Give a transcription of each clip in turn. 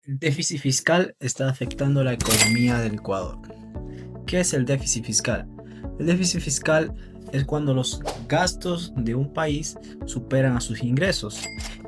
El déficit fiscal está afectando la economía del Ecuador. ¿Qué es el déficit fiscal? El déficit fiscal es cuando los gastos de un país superan a sus ingresos.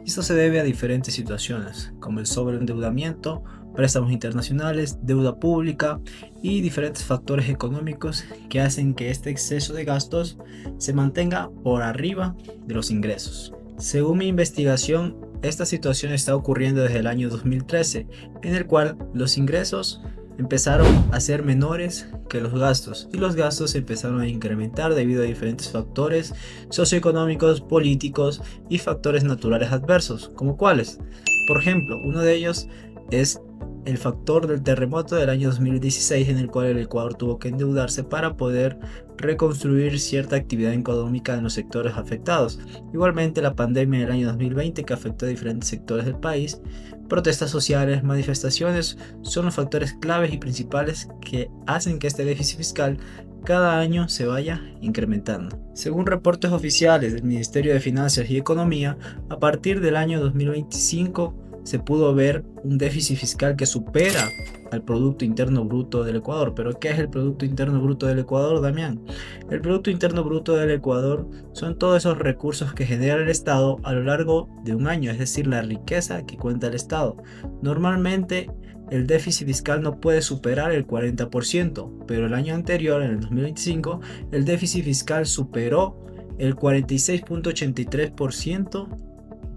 Esto se debe a diferentes situaciones, como el sobreendeudamiento, préstamos internacionales, deuda pública y diferentes factores económicos que hacen que este exceso de gastos se mantenga por arriba de los ingresos. Según mi investigación, esta situación está ocurriendo desde el año 2013, en el cual los ingresos empezaron a ser menores que los gastos y los gastos empezaron a incrementar debido a diferentes factores socioeconómicos, políticos y factores naturales adversos, como cuáles. Por ejemplo, uno de ellos es el factor del terremoto del año 2016, en el cual el Ecuador tuvo que endeudarse para poder reconstruir cierta actividad económica en los sectores afectados. Igualmente, la pandemia del año 2020, que afectó a diferentes sectores del país, protestas sociales, manifestaciones, son los factores claves y principales que hacen que este déficit fiscal cada año se vaya incrementando. Según reportes oficiales del Ministerio de Finanzas y Economía, a partir del año 2025 se pudo ver un déficit fiscal que supera al Producto Interno Bruto del Ecuador. ¿Pero qué es el Producto Interno Bruto del Ecuador, Damián? El Producto Interno Bruto del Ecuador son todos esos recursos que genera el Estado a lo largo de un año, es decir, la riqueza que cuenta el Estado. Normalmente el déficit fiscal no puede superar el 40%, pero el año anterior, en el 2025, el déficit fiscal superó el 46.83%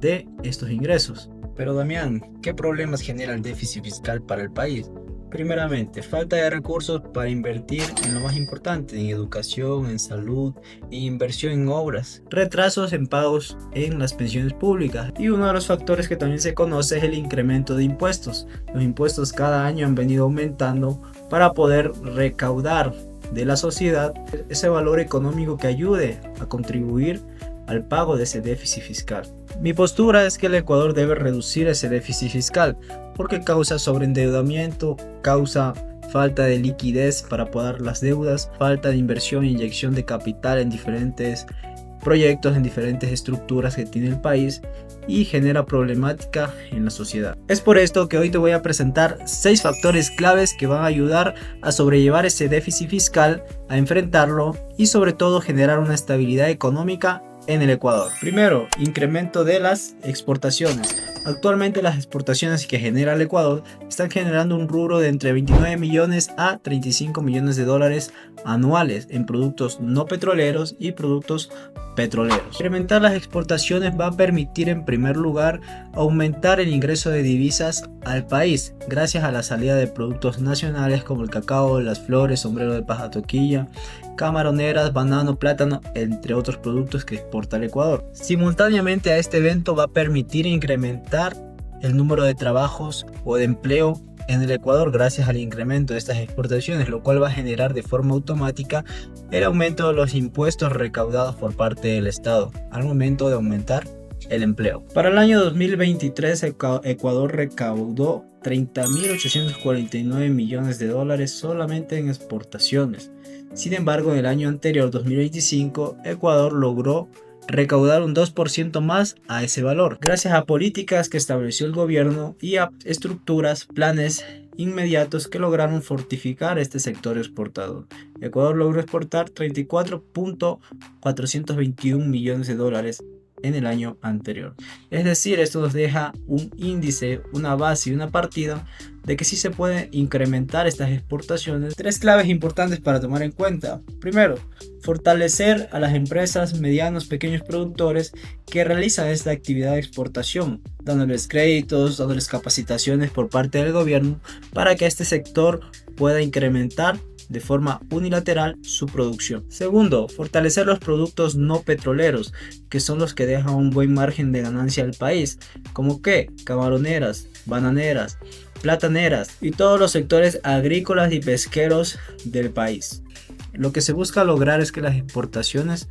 de estos ingresos. Pero Damián, ¿qué problemas genera el déficit fiscal para el país? Primeramente, falta de recursos para invertir en lo más importante, en educación, en salud e inversión en obras. Retrasos en pagos en las pensiones públicas. Y uno de los factores que también se conoce es el incremento de impuestos. Los impuestos cada año han venido aumentando para poder recaudar de la sociedad ese valor económico que ayude a contribuir al pago de ese déficit fiscal. Mi postura es que el Ecuador debe reducir ese déficit fiscal porque causa sobreendeudamiento, causa falta de liquidez para pagar las deudas, falta de inversión e inyección de capital en diferentes proyectos, en diferentes estructuras que tiene el país y genera problemática en la sociedad. Es por esto que hoy te voy a presentar 6 factores claves que van a ayudar a sobrellevar ese déficit fiscal, a enfrentarlo y sobre todo generar una estabilidad económica en el Ecuador. Primero, incremento de las exportaciones. Actualmente las exportaciones que genera el Ecuador están generando un rubro de entre 29 millones a 35 millones de dólares anuales en productos no petroleros y productos petroleros. Incrementar las exportaciones va a permitir en primer lugar aumentar el ingreso de divisas al país gracias a la salida de productos nacionales como el cacao, las flores, sombrero de paja toquilla, camaroneras, banano, plátano, entre otros productos que exporta el Ecuador. Simultáneamente a este evento va a permitir incrementar el número de trabajos o de empleo en el Ecuador gracias al incremento de estas exportaciones, lo cual va a generar de forma automática el aumento de los impuestos recaudados por parte del Estado al momento de aumentar el empleo. Para el año 2023 Ecuador recaudó 30.849 millones de dólares solamente en exportaciones. Sin embargo, en el año anterior, 2025, Ecuador logró recaudar un 2% más a ese valor, gracias a políticas que estableció el gobierno y a estructuras, planes inmediatos que lograron fortificar este sector exportador. Ecuador logró exportar 34.421 millones de dólares en el año anterior. Es decir, esto nos deja un índice, una base y una partida de que sí se puede incrementar estas exportaciones. 3 claves importantes para tomar en cuenta. Primero, fortalecer a las empresas, medianos, pequeños productores que realizan esta actividad de exportación, dándoles créditos, dándoles capacitaciones por parte del gobierno para que este sector pueda incrementar de forma unilateral su producción. Segundo, fortalecer los productos no petroleros, que son los que dejan un buen margen de ganancia al país, como que camaroneras, bananeras, plataneras y todos los sectores agrícolas y pesqueros del país. Lo que se busca lograr es que las exportaciones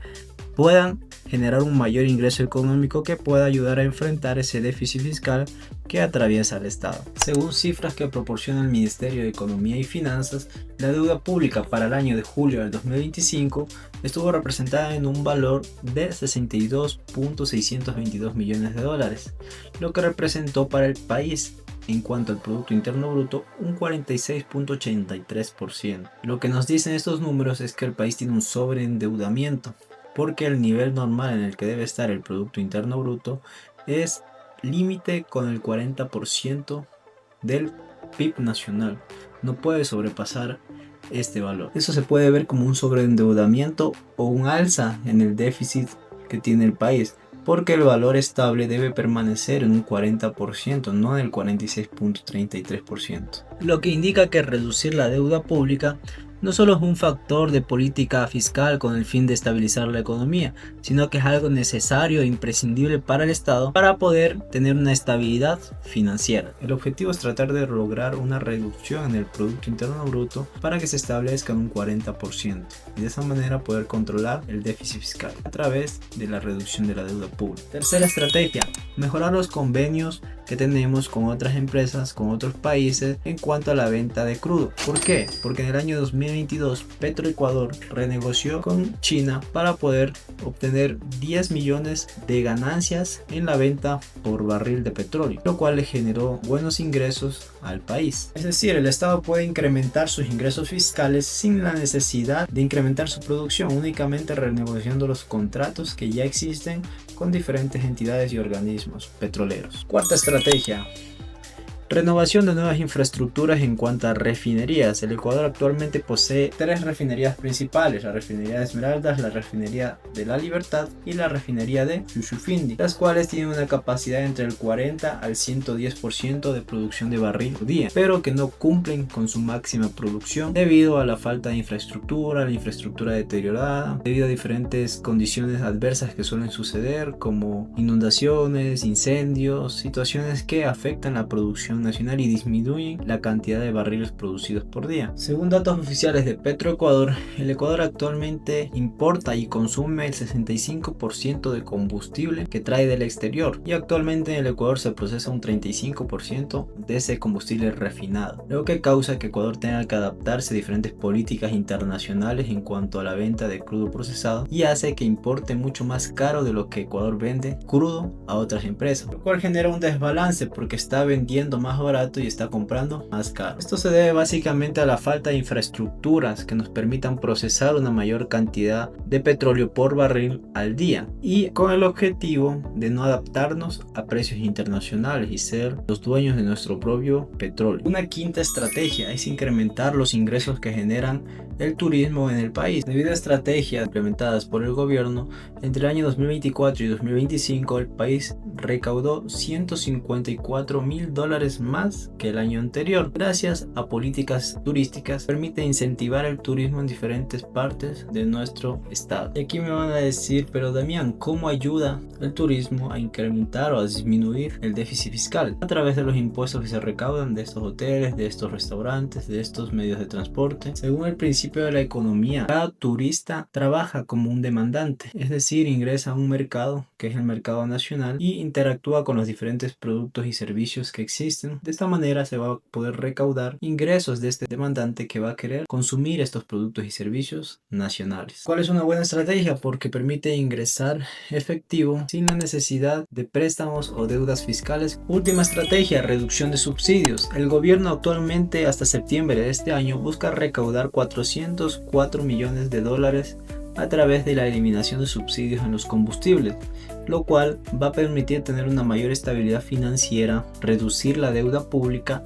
puedan generar un mayor ingreso económico que pueda ayudar a enfrentar ese déficit fiscal que atraviesa el Estado. Según cifras que proporciona el Ministerio de Economía y Finanzas, la deuda pública para el año de julio del 2025 estuvo representada en un valor de 62.622 millones de dólares, lo que representó para el país en cuanto al Producto Interno Bruto un 46.83%. Lo que nos dicen estos números es que el país tiene un sobreendeudamiento, porque el nivel normal en el que debe estar el Producto Interno Bruto es límite con el 40% del PIB nacional. No puede sobrepasar este valor. Eso se puede ver como un sobreendeudamiento o un alza en el déficit que tiene el país, porque el valor estable debe permanecer en un 40%, no en el 46.33%. Lo que indica que reducir la deuda pública no solo es un factor de política fiscal con el fin de estabilizar la economía, sino que es algo necesario e imprescindible para el Estado para poder tener una estabilidad financiera. El objetivo es tratar de lograr una reducción en el Producto Interno Bruto para que se establezca en un 40% y de esa manera poder controlar el déficit fiscal a través de la reducción de la deuda pública. Tercera estrategia, mejorar los convenios que tenemos con otras empresas, con otros países en cuanto a la venta de crudo. ¿Por qué? Porque en el año 2022 Petroecuador renegoció con China para poder obtener 10 millones de ganancias en la venta por barril de petróleo, lo cual le generó buenos ingresos al país. Es decir, el Estado puede incrementar sus ingresos fiscales sin la necesidad de incrementar su producción, únicamente renegociando los contratos que ya existen con diferentes entidades y organismos petroleros. Cuarta estrategia: renovación de nuevas infraestructuras en cuanto a refinerías. El Ecuador actualmente posee 3 refinerías principales: la refinería de Esmeraldas, la refinería de La Libertad y la refinería de Shushufindi, las cuales tienen una capacidad entre el 40 al 110% de producción de barril por día, pero que no cumplen con su máxima producción debido a la falta de infraestructura, la infraestructura deteriorada, debido a diferentes condiciones adversas que suelen suceder como inundaciones, incendios, situaciones que afectan la producción nacional y disminuyen la cantidad de barriles producidos por día. Según datos oficiales de Petroecuador, el Ecuador actualmente importa y consume el 65% de combustible que trae del exterior, y actualmente en el Ecuador se procesa un 35% de ese combustible refinado, lo que causa que Ecuador tenga que adaptarse a diferentes políticas internacionales en cuanto a la venta de crudo procesado, y hace que importe mucho más caro de lo que Ecuador vende crudo a otras empresas, lo cual genera un desbalance porque está vendiendo más barato y está comprando más caro. Esto se debe básicamente a la falta de infraestructuras que nos permitan procesar una mayor cantidad de petróleo por barril al día, y con el objetivo de no adaptarnos a precios internacionales y ser los dueños de nuestro propio petróleo. Una quinta estrategia es incrementar los ingresos que generan el turismo en el país. Debido a estrategias implementadas por el gobierno, entre el año 2024 y 2025 el país recaudó $154.000 más que el año anterior. Gracias a políticas turísticas permite incentivar el turismo en diferentes partes de nuestro estado. Y aquí me van a decir, pero Damián, ¿cómo ayuda el turismo a incrementar o a disminuir el déficit fiscal? A través de los impuestos que se recaudan de estos hoteles, de estos restaurantes, de estos medios de transporte. Según el principio de la economía, cada turista trabaja como un demandante, es decir, ingresa a un mercado que es el mercado nacional y interactúa con los diferentes productos y servicios que existen. De esta manera se va a poder recaudar ingresos de este demandante que va a querer consumir estos productos y servicios nacionales. ¿Cuál es una buena estrategia? Porque permite ingresar efectivo sin la necesidad de préstamos o deudas fiscales. Última estrategia: reducción de subsidios. El gobierno actualmente hasta septiembre de este año busca recaudar $404 millones a través de la eliminación de subsidios en los combustibles, lo cual va a permitir tener una mayor estabilidad financiera, reducir la deuda pública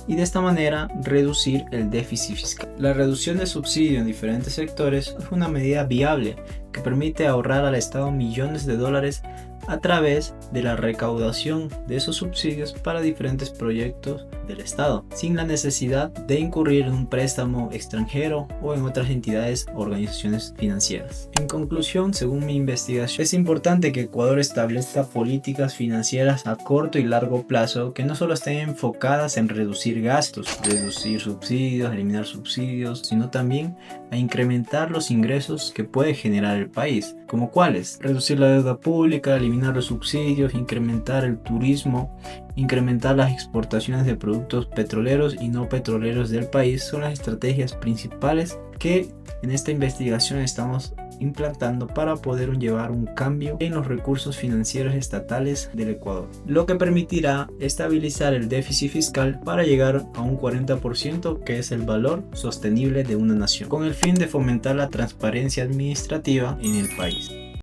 y de esta manera reducir el déficit fiscal. La reducción de subsidios en diferentes sectores es una medida viable que permite ahorrar al Estado millones de dólares a través de la recaudación de esos subsidios para diferentes proyectos del Estado, sin la necesidad de incurrir en un préstamo extranjero o en otras entidades o organizaciones financieras. En conclusión, según mi investigación, es importante que Ecuador establezca políticas financieras a corto y largo plazo que no solo estén enfocadas en reducir gastos, reducir subsidios, eliminar subsidios, sino también a incrementar los ingresos que puede generar el país, como cuáles: reducir la deuda pública, eliminar los subsidios, incrementar el turismo, incrementar las exportaciones de productos petroleros y no petroleros del país. Son las estrategias principales que en esta investigación estamos implantando para poder llevar un cambio en los recursos financieros estatales del Ecuador, lo que permitirá estabilizar el déficit fiscal para llegar a un 40%, que es el valor sostenible de una nación, con el fin de fomentar la transparencia administrativa en el país.